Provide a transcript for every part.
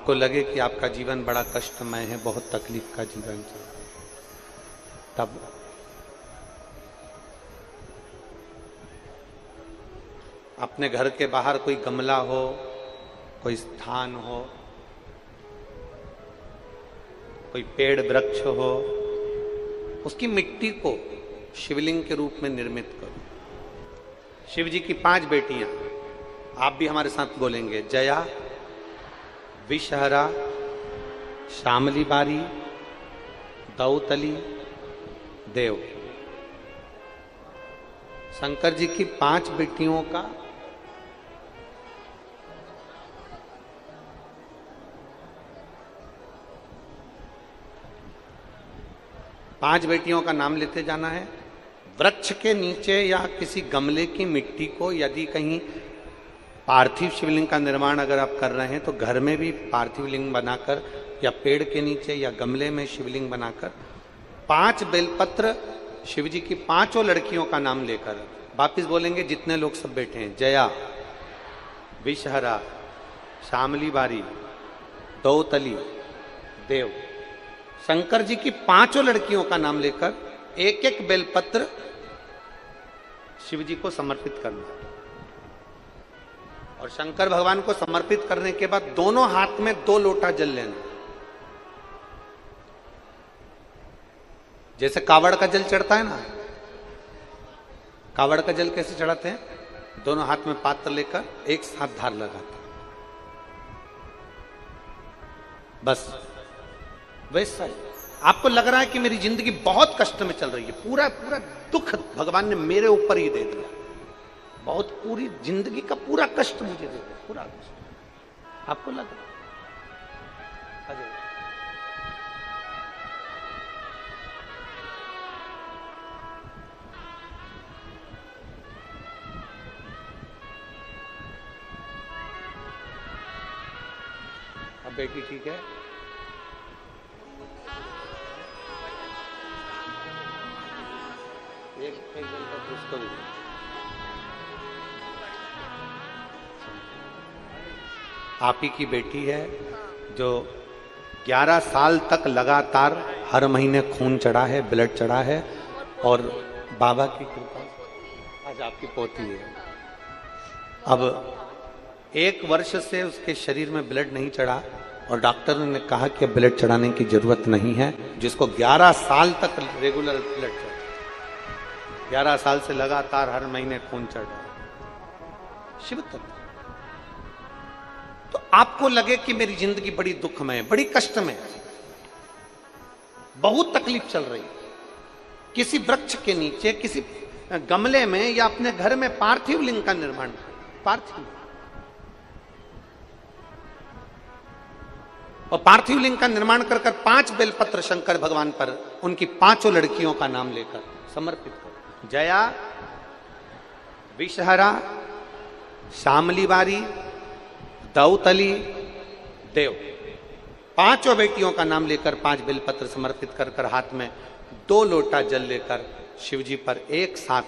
आपको लगे कि आपका जीवन बड़ा कष्टमय है, बहुत तकलीफ का जीवन चल रहा है, तब अपने घर के बाहर कोई गमला हो, कोई स्थान हो, कोई पेड़ वृक्ष हो, उसकी मिट्टी को शिवलिंग के रूप में निर्मित करो। शिव जी की 5 बेटियां, आप भी हमारे साथ बोलेंगे, जया, विषहरा, श्यामली बारी, दौतली, देव। शंकर जी की 5 बेटियों का पांच बेटियों का नाम लेते जाना है। वृक्ष के नीचे या किसी गमले की मिट्टी को, यदि कहीं पार्थिव शिवलिंग का निर्माण अगर आप कर रहे हैं तो घर में भी पार्थिव लिंग बनाकर या पेड़ के नीचे या गमले में शिवलिंग बनाकर 5 बेलपत्र शिव जी की 5 लड़कियों का नाम लेकर वापिस बोलेंगे, जितने लोग सब बैठे हैं, जया, विषहरा, श्यामली बारी, दौतली, देव। शंकर जी की 5 लड़कियों का नाम लेकर एक एक बेलपत्र शिव जी को समर्पित करना। और शंकर भगवान को समर्पित करने के बाद दोनों हाथ में 2 लोटा जल लेना। जैसे कावड़ का जल चढ़ता है ना, कावड़ का जल कैसे चढ़ाते हैं? दोनों हाथ में पात्र लेकर एक साथ धार लगाते हैं, बस वैसा ही। आपको लग रहा है कि मेरी जिंदगी बहुत कष्ट में चल रही है, पूरा पूरा दुख भगवान ने मेरे ऊपर ही दे दिया, बहुत पूरी जिंदगी का पूरा कष्ट मुझे दे दिया, पूरा कष्ट आपको लग रहा है? अब बेटी ठीक है? एक जन का उसको भी आप ही की बेटी है जो 11 साल तक लगातार हर महीने खून चढ़ा है, ब्लड चढ़ा है, और बाबा की कृपा आज आपकी पोती है। अब 1 वर्ष से उसके शरीर में ब्लड नहीं चढ़ा और डॉक्टर ने कहा कि ब्लड चढ़ाने की जरूरत नहीं है, जिसको 11 साल तक रेगुलर ब्लड चढ़ा, 11 साल से लगातार हर महीने खून चढ़ रहा है, शिव तत्व। तो आपको लगे कि मेरी जिंदगी बड़ी दुखमय है, बड़ी कष्टमय है, बहुत तकलीफ चल रही है, किसी वृक्ष के नीचे, किसी गमले में या अपने घर में पार्थिव लिंग का निर्माण, पार्थिव, और पार्थिव लिंग का निर्माण कर 5 बेलपत्र शंकर भगवान पर उनकी 5 लड़कियों का नाम लेकर समर्पित करो। जया, विषहरा, श्यामली बारी, दौतली, देव। 5 बेटियों का नाम लेकर 5 बेलपत्र समर्पित कर हाथ में 2 लोटा जल लेकर शिव जी पर एक साथ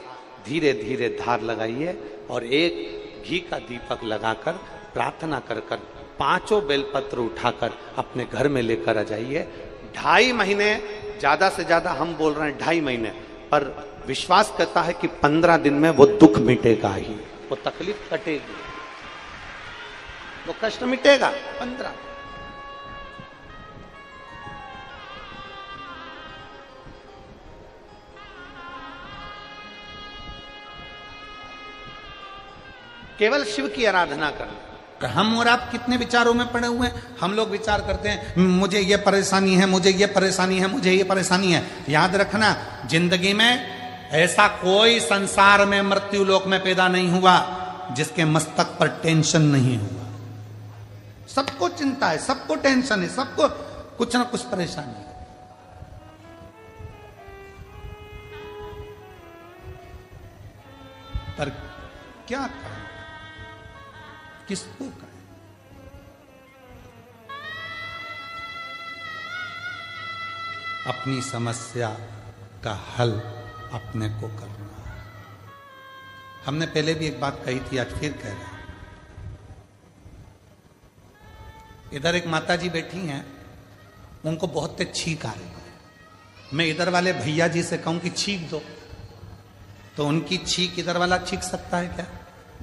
धीरे धीरे धार लगाइए और एक घी का दीपक लगाकर प्रार्थना कर 5 बेलपत्र उठाकर अपने घर में लेकर आ जाइए। 2.5 महीने, ज्यादा से ज्यादा हम बोल रहे हैं 2.5 महीने, पर विश्वास करता है कि 15 दिन में वो दुख मिटेगा ही, वो तकलीफ कटेगी, वो कष्ट मिटेगा। 15 केवल शिव की आराधना करना। हम और आप कितने विचारों में पड़े हुए हैं। हम लोग विचार करते हैं मुझे ये परेशानी है, मुझे ये परेशानी है, मुझे ये परेशानी है। याद रखना, जिंदगी में ऐसा कोई संसार में मृत्यु लोक में पैदा नहीं हुआ जिसके मस्तक पर टेंशन नहीं हुआ। सबको चिंता है, सबको टेंशन है, सबको कुछ ना कुछ परेशानी है। पर क्या करें, किसको करें? अपनी समस्या का हल अपने को करना है। हमने पहले भी एक बात कही थी, आज फिर कह रहे हैं। इधर एक माता जी बैठी हैं, उनको बहुत तेज छींक आ रही है। मैं इधर वाले भैया जी से कहूं कि छींक दो, तो उनकी छींक इधर वाला छींक सकता है क्या?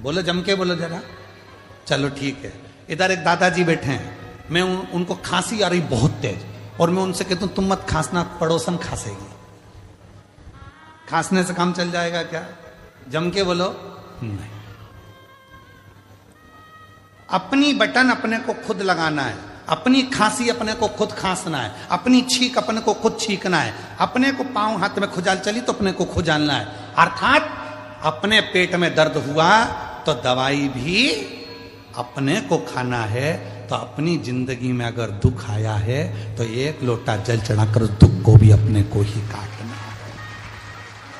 बोलो, जम के बोलो जरा। चलो ठीक है। इधर एक दादाजी बैठे हैं, मैं उनको खांसी आ रही बहुत तेज, और मैं उनसे कहता हूं तुम मत खांसना, पड़ोसन खांसेगी। खांसने से काम चल जाएगा क्या? जम के बोलो नहीं। अपनी बटन अपने को खुद लगाना है, अपनी खांसी अपने को खुद खांसना है, अपनी छींक अपने को खुद छींकना है, अपने को पांव हाथ में खुजाल चली तो अपने को खुजालना है। अर्थात अपने पेट में दर्द हुआ तो दवाई भी अपने को खाना है। तो अपनी जिंदगी में अगर दुख आया है तो एक लोटा जल चढ़ाकर उस दुख को भी अपने को ही काटना है,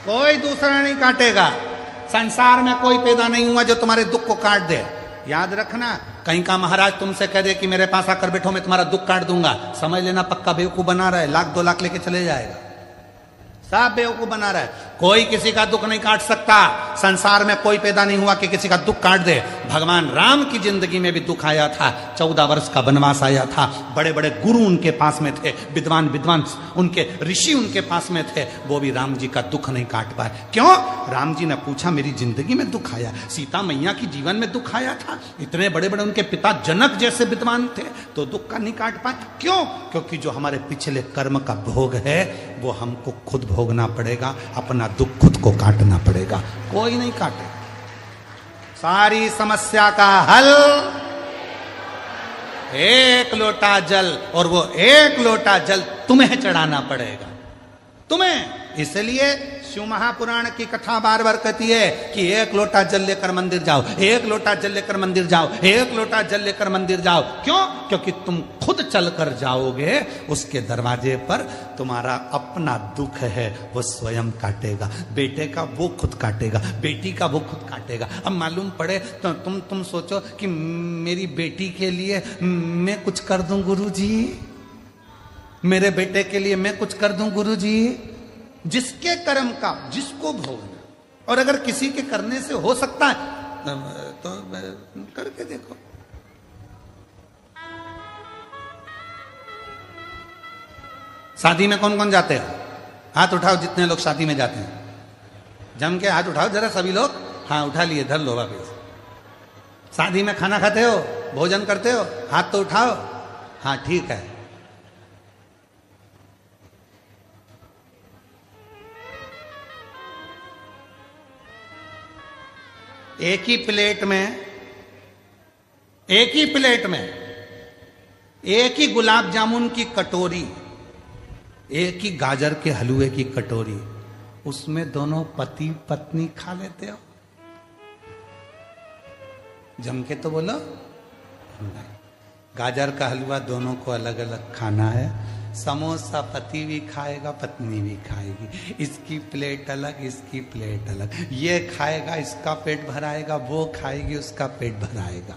कोई दूसरा नहीं काटेगा। संसार में कोई पैदा नहीं हुआ जो तुम्हारे दुख को काट दे। याद रखना, कहीं का महाराज तुमसे कह दे कि मेरे पास आकर बैठो मैं तुम्हारा दुख काट दूंगा, समझ लेना पक्का बेवकूफ बना रहा है, 1,00,000 2 लाख लेके चले जाएगा। सब बेवकूफ बना रहा है। कोई किसी का दुख नहीं काट सकता। संसार में कोई पैदा नहीं हुआ कि किसी का दुख काट दे। भगवान राम की जिंदगी में भी दुख आया था, 14 वर्ष का वनवास आया था, बड़े बड़े गुरु उनके पास में थे, विद्वान उनके ऋषि उनके पास में थे, वो भी राम जी का दुख नहीं काट पाए। क्यों? राम जी ने पूछा मेरी जिंदगी में दुख आया, सीता मैया की जीवन में दुख आया था, इतने बड़े बड़े उनके पिता जनक जैसे विद्वान थे, तो दुख का नहीं काट पाए। क्यों? क्योंकि जो हमारे पिछले कर्म का भोग है वो हमको खुद भोगना पड़ेगा, अपना दुख खुद को काटना पड़ेगा, कोई नहीं काटे। सारी समस्या का हल एक लोटा जल, और वो एक लोटा जल तुम्हें चढ़ाना पड़ेगा, तुम्हें। इसलिए शिव महापुराण की कथा बार बार कहती है कि एक लोटा जल लेकर मंदिर जाओ, एक लोटा जल लेकर मंदिर जाओ, एक लोटा जल लेकर मंदिर जाओ। क्यों? क्योंकि तुम खुद चलकर जाओगे, उसके दरवाजे पर तुम्हारा अपना दुख है वो स्वयं काटेगा। बेटे का वो खुद काटेगा, बेटी का वो खुद काटेगा। अब मालूम पड़े तो तुम सोचो कि मेरी बेटी के लिए मैं कुछ कर दूं गुरुजी, मेरे बेटे के लिए मैं कुछ कर दूं गुरुजी। जिसके कर्म का जिसको भोगना, और अगर किसी के करने से हो सकता है तो करके देखो। शादी में कौन कौन जाते हो? हाथ उठाओ जितने लोग शादी में जाते हैं, जम के हाथ उठाओ जरा सभी लोग। हाँ उठा लिए, धर लो वापिस। शादी में खाना खाते हो, भोजन करते हो, हाथ तो उठाओ। हाँ ठीक है। एक ही प्लेट में एक ही गुलाब जामुन की कटोरी, एक ही गाजर के हलवे की कटोरी, उसमें दोनों पति पत्नी खा लेते हो? जम के तो बोलो। गाजर का हलवा दोनों को अलग अलग खाना है। समोसा पति भी खाएगा, पत्नी भी खाएगी, इसकी प्लेट अलग, इसकी प्लेट अलग। ये खाएगा, इसका पेट भराएगा, वो खाएगी, उसका पेट भराएगा।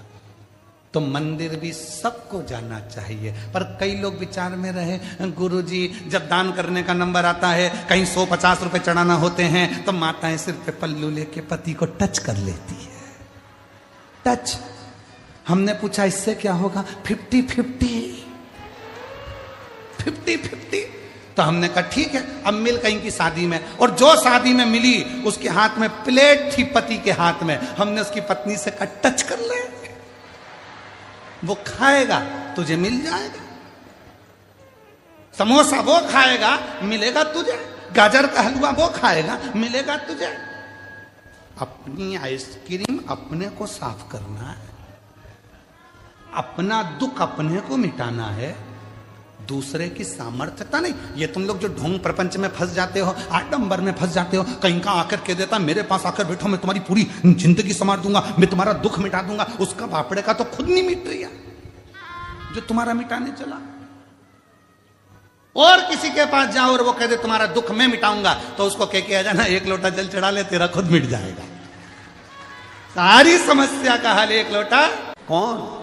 तो मंदिर भी सबको जाना चाहिए। पर कई लोग विचार में रहे, गुरुजी जब दान करने का नंबर आता है, कहीं 150 रुपए चढ़ाना होते हैं, तो माताएं सिर पे पल्लू लेके पति को टच कर लेती है। टच। हमने पूछा इससे क्या होगा? 50-50। तो हमने कहा ठीक है, अब मिल कहीं की शादी में, और जो शादी में मिली उसके हाथ में प्लेट थी पति के हाथ में, हमने उसकी पत्नी से कहा टच कर ले, वो खाएगा तुझे मिल जाएगा। समोसा वो खाएगा मिलेगा तुझे, गाजर का हलवा वो खाएगा मिलेगा तुझे। अपनी आइसक्रीम अपने को साफ करना है, अपना दुख अपने को मिटाना है, दूसरे की सामर्थ्यता नहीं। ये तुम लोग जो ढोंग प्रपंच में फंस जाते हो, आडंबर में फंस जाते हो, कहीं का आकर कह देता मेरे पास आकर बैठो मैं तुम्हारी पूरी जिंदगी संवार दूंगा, मैं तुम्हारा दुख मिटा दूंगा। उसका बापड़े का तो खुद नहीं मिट रही है जो तुम्हारा मिटाने चला। और किसी के पास जाओ और वो कह दे तुम्हारा दुख मैं मिटाऊंगा, तो उसको कह के आ जाना एक लोटा जल चढ़ा ले, तेरा खुद मिट जाएगा। सारी समस्या का हल एक लोटा कौन?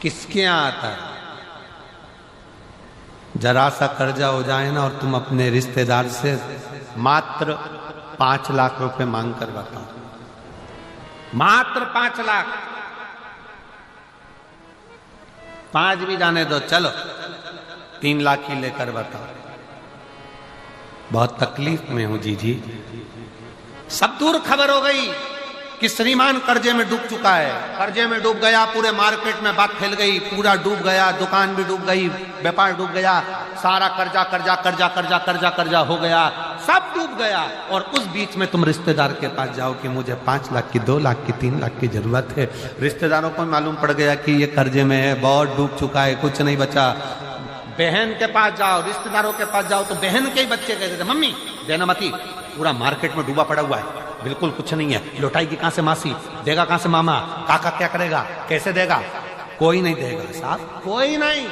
किसके यहां आता है? जरा सा कर्जा हो जाए ना और तुम अपने रिश्तेदार से मात्र 5 लाख रुपए मांग कर बताओ, मात्र 5 लाख। 5 भी जाने दो, चलो 3 लाख ही लेकर बताओ। बहुत तकलीफ में हूं जी। सब दूर खबर हो गई कि श्रीमान कर्जे में डूब चुका है, कर्जे में डूब गया, पूरे मार्केट में बात फैल गई, पूरा डूब गया, दुकान भी डूब गई, व्यापार डूब गया, सारा कर्जा कर्जा कर्जा कर्जा कर्जा कर्जा हो गया, सब डूब गया। और उस बीच में तुम रिश्तेदार के पास जाओ कि मुझे 5 लाख की, 2 लाख की, 3 लाख की जरूरत है। रिश्तेदारों को मालूम पड़ गया कि ये कर्जे में है, बहुत डूब चुका है, कुछ नहीं बचा। बहन के पास जाओ, रिश्तेदारों के पास जाओ तो बहन के ही बच्चे कहते थे, मम्मी देना मती, पूरा मार्केट में डूबा पड़ा हुआ है, बिल्कुल कुछ नहीं है, लौटाएगी कहां से मासी, देगा कहां से मामा, काका क्या करेगा, कैसे देगा, कोई नहीं देगा साहब, कोई नहीं।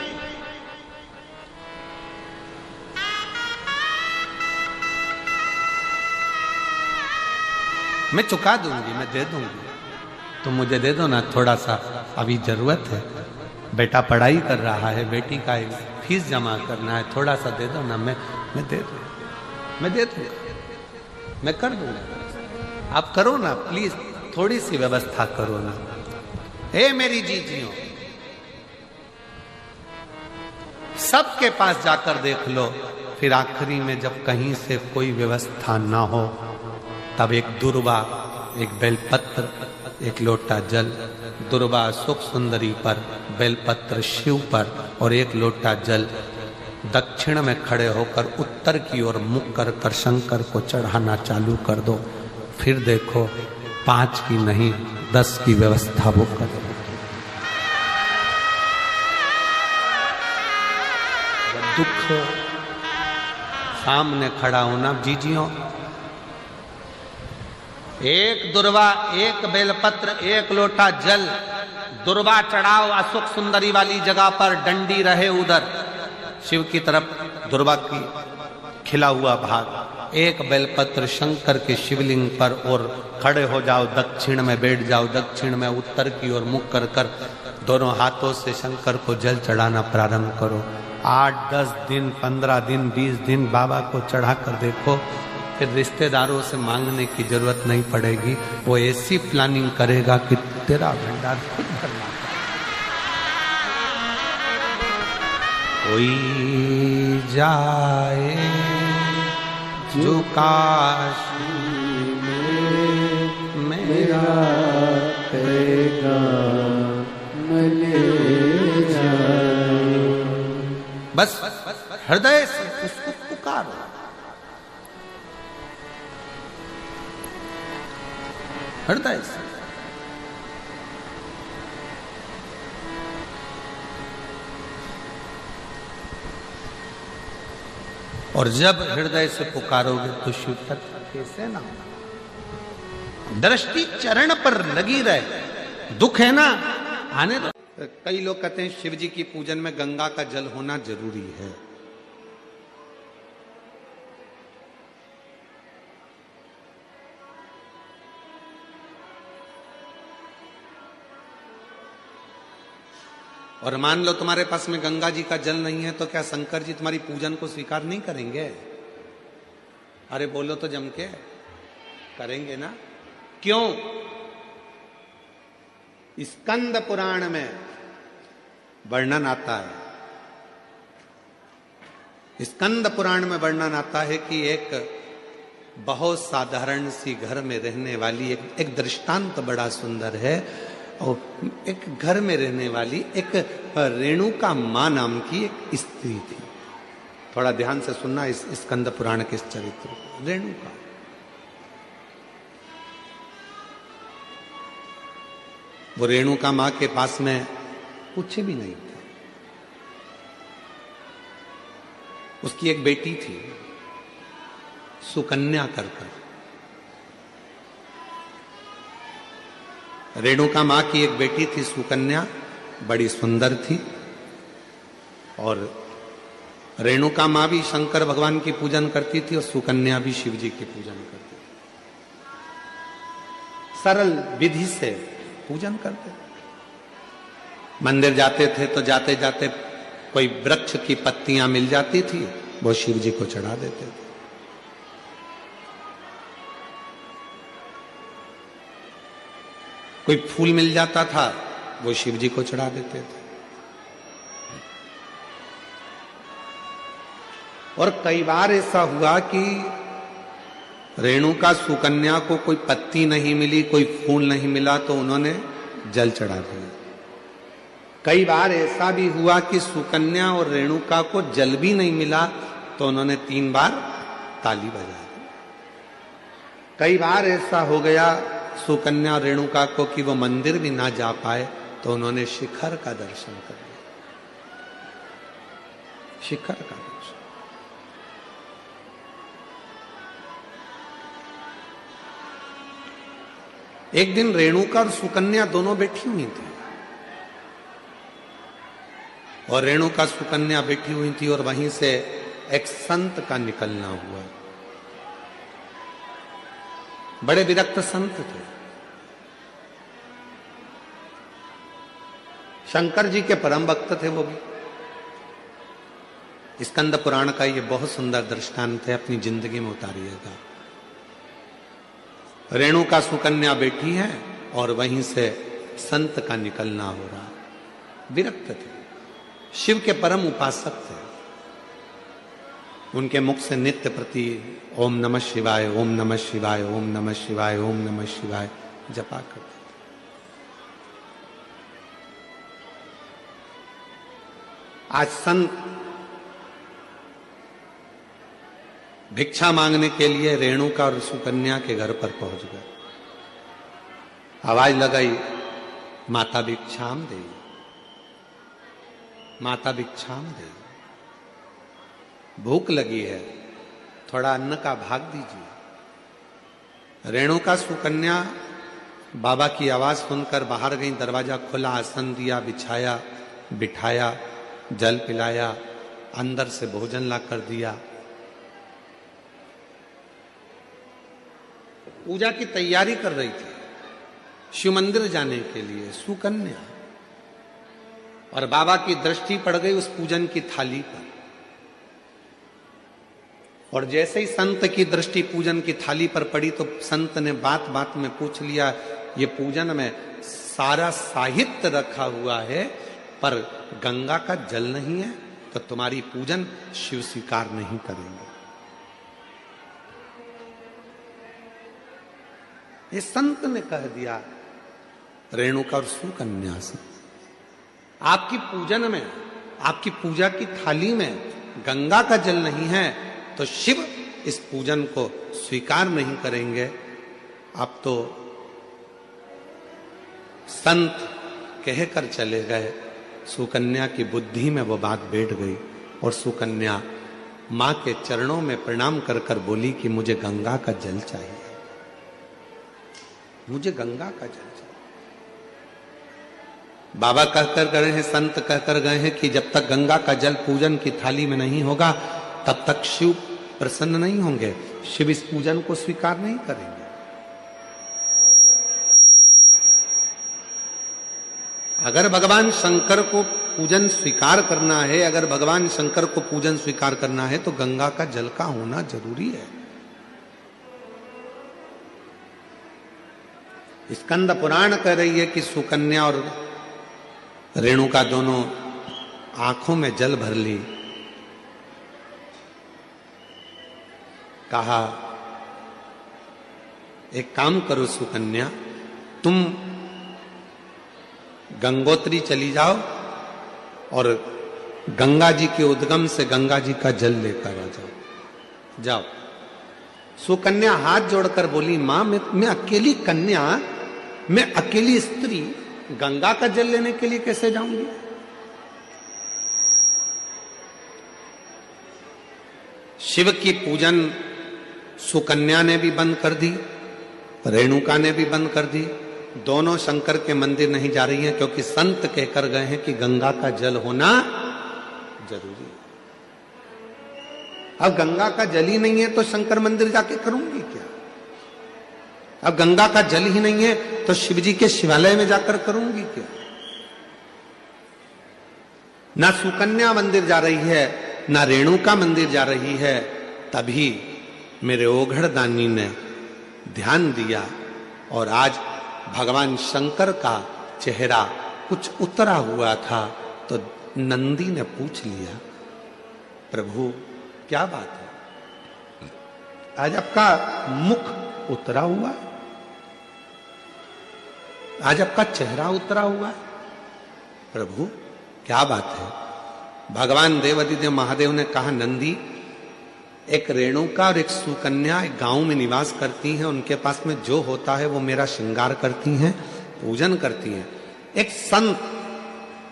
मैं चुका दूंगी, मैं दे दूंगी, तुम मुझे दे दो ना, थोड़ा सा अभी जरूरत है, बेटा पढ़ाई कर रहा है, बेटी का फीस जमा करना है, थोड़ा सा दे दो ना, मैं दे दूंगा, मैं दे दूंगा, मैं कर दूंगा, आप करो ना प्लीज, थोड़ी सी व्यवस्था करो ना। हे मेरी जीजियों, सबके पास जाकर देख लो, फिर आखिरी में जब कहीं से कोई व्यवस्था ना हो तब एक दुर्वा, एक बेलपत्र, एक लोटा जल, दुर्वा सुख सुंदरी पर, बेलपत्र शिव पर और एक लोटा जल दक्षिण में खड़े होकर उत्तर की ओर मुख कर कर शंकर को चढ़ाना चालू कर दो। फिर देखो 5 की नहीं 10 की व्यवस्था वो कर दो। दुख सामने खड़ा होना जीजियों, एक दुर्वा, एक बेलपत्र, एक लोटा जल, दुर्वा चढ़ाओ असुख सुंदरी वाली जगह पर, डंडी रहे उधर शिव की तरफ, दुर्वा की खिला हुआ भाग, एक बेलपत्र शंकर के शिवलिंग पर और खड़े हो जाओ, दक्षिण में बैठ जाओ, दक्षिण में उत्तर की ओर मुख कर कर दोनों हाथों से शंकर को जल चढ़ाना प्रारंभ करो। 8, 10 दिन, 15 दिन, 20 दिन बाबा को चढ़ा कर देखो, फिर रिश्तेदारों से मांगने की जरूरत नहीं पड़ेगी, वो ऐसी प्लानिंग करेगा कि तेरा भंडार खुद भरना। कोई जाए जो काशी में मेरा पैगाम ले जाए, बस हृदय से उसको पुकारो। हृदय से और जब हृदय से पुकारोगे तो शिव तक कैसे ना होगा। दृष्टि चरण पर लगी रहे, दुख है ना आने दो। कई लोग कहते हैं शिव जी की पूजन में गंगा का जल होना जरूरी है। और मान लो तुम्हारे पास में गंगा जी का जल नहीं है तो क्या शंकर जी तुम्हारी पूजन को स्वीकार नहीं करेंगे? अरे बोलो तो जम के, करेंगे ना। क्यों? स्कंद पुराण में वर्णन आता है, स्कंद पुराण में वर्णन आता है कि एक बहुत साधारण सी घर में रहने वाली एक दृष्टांत बड़ा सुंदर है। और एक घर में रहने वाली एक रेणुका मां नाम की एक स्त्री थी। थोड़ा ध्यान से सुनना इस स्कंद पुराण के इस चरित्र को। रेणुका वो रेणुका मां के पास में कुछ भी नहीं था। उसकी एक बेटी थी सुकन्या कर। रेणुका मां की एक बेटी थी सुकन्या, बड़ी सुंदर थी। और रेणुका मां भी शंकर भगवान की पूजन करती थी और सुकन्या भी शिव जी की पूजन करती थी। सरल विधि से पूजन करते। मंदिर जाते थे तो जाते जाते कोई वृक्ष की पत्तियां मिल जाती थी, वो शिव जी को चढ़ा देते थे। कोई फूल मिल जाता था वो शिव जी को चढ़ा देते थे। और कई बार ऐसा हुआ कि रेणुका सुकन्या को कोई पत्ती नहीं मिली, कोई फूल नहीं मिला, तो उन्होंने जल चढ़ा दिया। कई बार ऐसा भी हुआ कि सुकन्या और रेणुका को जल भी नहीं मिला, तो उन्होंने 3 बार ताली बजा दी। कई बार ऐसा हो गया सुकन्या और रेणुका को कि वो मंदिर भी ना जा पाए, तो उन्होंने शिखर का दर्शन कर लिया। शिखर का दर्शन। एक दिन रेणुका और सुकन्या दोनों बैठी हुई थी, और रेणुका सुकन्या बैठी हुई थी, और वहीं से एक संत का निकलना हुआ। बड़े विरक्त संत थे, शंकर जी के परम भक्त थे वो भी। स्कंद पुराण का ये बहुत सुंदर दृष्टांत है, अपनी जिंदगी में उतारिएगा। रेणुका सुकन्या बैठी है और वहीं से संत का निकलना हो रहा। विरक्त थे, शिव के परम उपासक थे। उनके मुख से नित्य प्रति ओम नमः शिवाय, ओम नमः शिवाय, ओम नमः शिवाय, ओम नमः शिवाय जपा करते थे। आज संत भिक्षा मांगने के लिए रेणुका और सुकन्या के घर पर पहुंच गए। आवाज लगाई, माता भिक्षाम दे, माता भिक्षाम दे, भूख लगी है, थोड़ा अन्न का भाग दीजिए। रेणुका सुकन्या बाबा की आवाज सुनकर बाहर गई। दरवाजा खुला, आसन दिया, बिछाया, बिठाया, जल पिलाया, अंदर से भोजन ला कर दिया। पूजा की तैयारी कर रही थी शिव मंदिर जाने के लिए सुकन्या, और बाबा की दृष्टि पड़ गई उस पूजन की थाली पर। और जैसे ही संत की दृष्टि पूजन की थाली पर पड़ी, तो संत ने बात बात में पूछ लिया, ये पूजन में सारा साहित्य रखा हुआ है, पर गंगा का जल नहीं है, तो तुम्हारी पूजन शिव स्वीकार नहीं करेंगे। ये संत ने कह दिया रेणुका और सुकन्या से, आपकी पूजन में, आपकी पूजा की थाली में गंगा का जल नहीं है, तो शिव इस पूजन को स्वीकार नहीं करेंगे। अब तो संत कहकर चले गए। सुकन्या की बुद्धि में वो बात बैठ गई, और सुकन्या मां के चरणों में प्रणाम कर कर बोली कि मुझे गंगा का जल चाहिए, मुझे गंगा का जल चाहिए। बाबा कहकर गए हैं, संत कहकर गए हैं कि जब तक गंगा का जल पूजन की थाली में नहीं होगा, तब तक शिव प्रसन्न नहीं होंगे, शिव इस पूजन को स्वीकार नहीं करेंगे। अगर भगवान शंकर को पूजन स्वीकार करना है, अगर भगवान शंकर को पूजन स्वीकार करना है, तो गंगा का जल का होना जरूरी है। स्कंद पुराण कह रही है कि सुकन्या और रेणुका दोनों आंखों में जल भर ली। कहा, एक काम करो सुकन्या, तुम गंगोत्री चली जाओ और गंगा जी के उद्गम से गंगा जी का जल लेकर आ जाओ। जाओ। सुकन्या हाथ जोड़कर बोली, मां मैं अकेली कन्या, मैं अकेली स्त्री गंगा का जल लेने के लिए कैसे जाऊंगी? शिव की पूजन सुकन्या ने भी बंद कर दी, रेणुका ने भी बंद कर दी। दोनों शंकर के मंदिर नहीं जा रही हैं, क्योंकि संत कहकर गए हैं कि गंगा का जल होना जरूरी है। अब गंगा का जल ही नहीं है तो शंकर मंदिर जाके करूंगी क्या? अब गंगा का जल ही नहीं है तो शिव जी के शिवालय में जाकर करूंगी क्या? ना सुकन्या मंदिर जा रही है, ना रेणुका मंदिर जा रही है। तभी मेरे ओघड़ दानी ने ध्यान दिया और आज भगवान शंकर का चेहरा कुछ उतरा हुआ था, तो नंदी ने पूछ लिया, प्रभु क्या बात है, आज आपका मुख उतरा हुआ है, आज आपका चेहरा उतरा हुआ है, प्रभु क्या बात है। भगवान देवादिदेव महादेव ने कहा, नंदी, एक रेणुका और एक सुकन्या एक गांव में निवास करती हैं, उनके पास में जो होता है वो मेरा श्रृंगार करती हैं, पूजन करती हैं। एक संत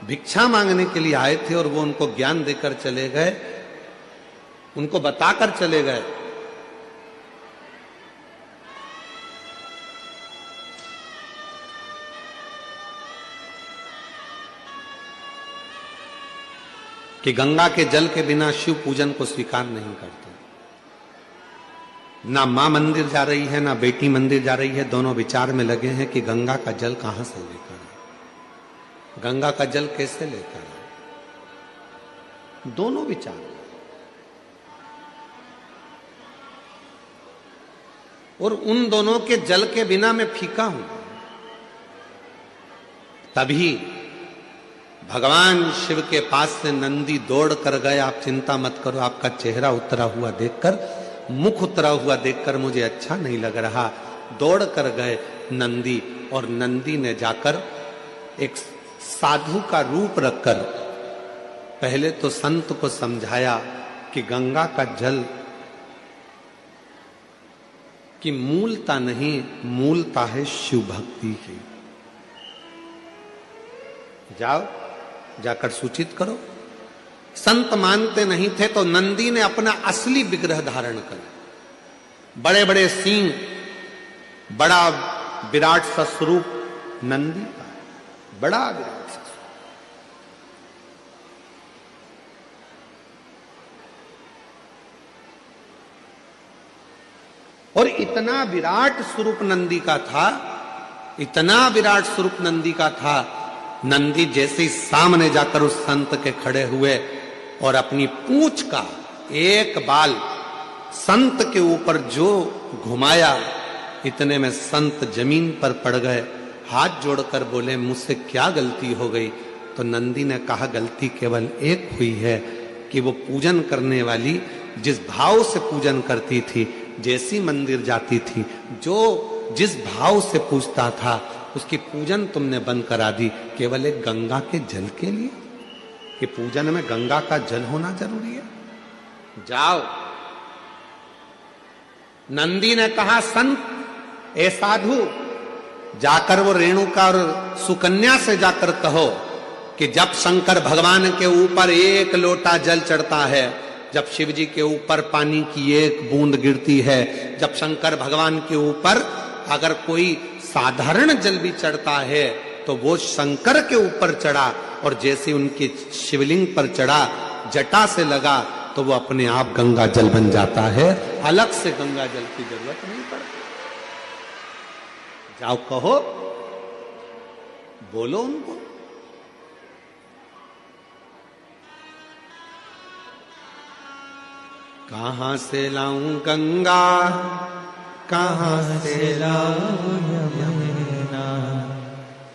भिक्षा मांगने के लिए आए थे और वो उनको ज्ञान देकर चले गए, उनको बताकर चले गए। कि गंगा के जल के बिना शिव पूजन को स्वीकार नहीं करते। ना मां मंदिर जा रही है, ना बेटी मंदिर जा रही है, दोनों विचार में लगे हैं कि गंगा का जल कहां से लेकर आए, गंगा का जल कैसे लेकर आए, दोनों विचार। और उन दोनों के जल के बिना मैं फीका हूं। तभी भगवान शिव के पास से नंदी दौड़ कर गए, आप चिंता मत करो, आपका चेहरा उतरा हुआ देखकर, मुख उतरा हुआ देखकर मुझे अच्छा नहीं लग रहा। दौड़ कर गए नंदी, और नंदी ने जाकर एक साधु का रूप रखकर पहले तो संत को समझाया कि गंगा का जल की मूलता नहीं, मूलता है शिव भक्ति की। जाओ, जाकर सूचित करो। संत मानते नहीं थे तो नंदी ने अपना असली विग्रह धारण कर, बड़े बड़े सींग, बड़ा विराट सा स्वरूप नंदी का, बड़ा विराट सा स्वरूप। और इतना विराट स्वरूप नंदी का था, इतना विराट स्वरूप नंदी का था, नंदी जैसे ही सामने जाकर उस संत के खड़े हुए और अपनी पूंछ का एक बाल संत के ऊपर जो घुमाया, इतने में संत जमीन पर पड़ गए, हाथ जोड़कर बोले, मुझसे क्या गलती हो गई। तो नंदी ने कहा, गलती केवल एक हुई है कि वो पूजन करने वाली जिस भाव से पूजन करती थी, जैसी मंदिर जाती थी, जो जिस भाव से पूजता था, उसकी पूजन तुमने बंद करा दी, केवल एक गंगा के जल के लिए, कि पूजन में गंगा का जल होना जरूरी है। जाओ। नंदी ने कहा, संत, ए साधु, जाकर वो रेणुका और सुकन्या से जाकर कहो कि जब शंकर भगवान के ऊपर एक लोटा जल चढ़ता है, जब शिव जी के ऊपर पानी की एक बूंद गिरती है, जब शंकर भगवान के ऊपर अगर कोई साधारण जल भी चढ़ता है तो वो शंकर के ऊपर चढ़ा, और जैसे उनके शिवलिंग पर चढ़ा, जटा से लगा, तो वो अपने आप गंगा जल बन जाता है, अलग से गंगा जल की जरूरत नहीं पड़ती। जाओ कहो, बोलो उनको। कहां से लाऊं गंगा, कहां से लाऊं यमुना,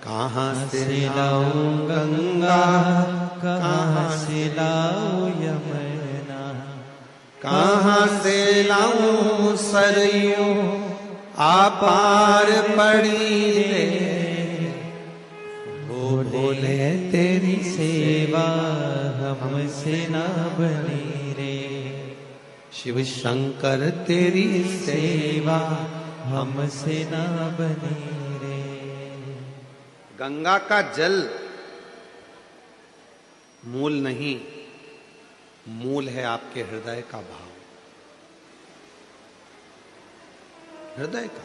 कहां से लाऊं गंगा, कहां से लाऊं यमुना, कहां से लाऊं सरयू आपार पड़ी रे, बोले तेरी सेवा हमसे ना बनी रे, शिव शंकर तेरी सेवा हमसे ना बनी रे। गंगा का जल मूल नहीं, मूल है आपके हृदय का भाव, हृदय का।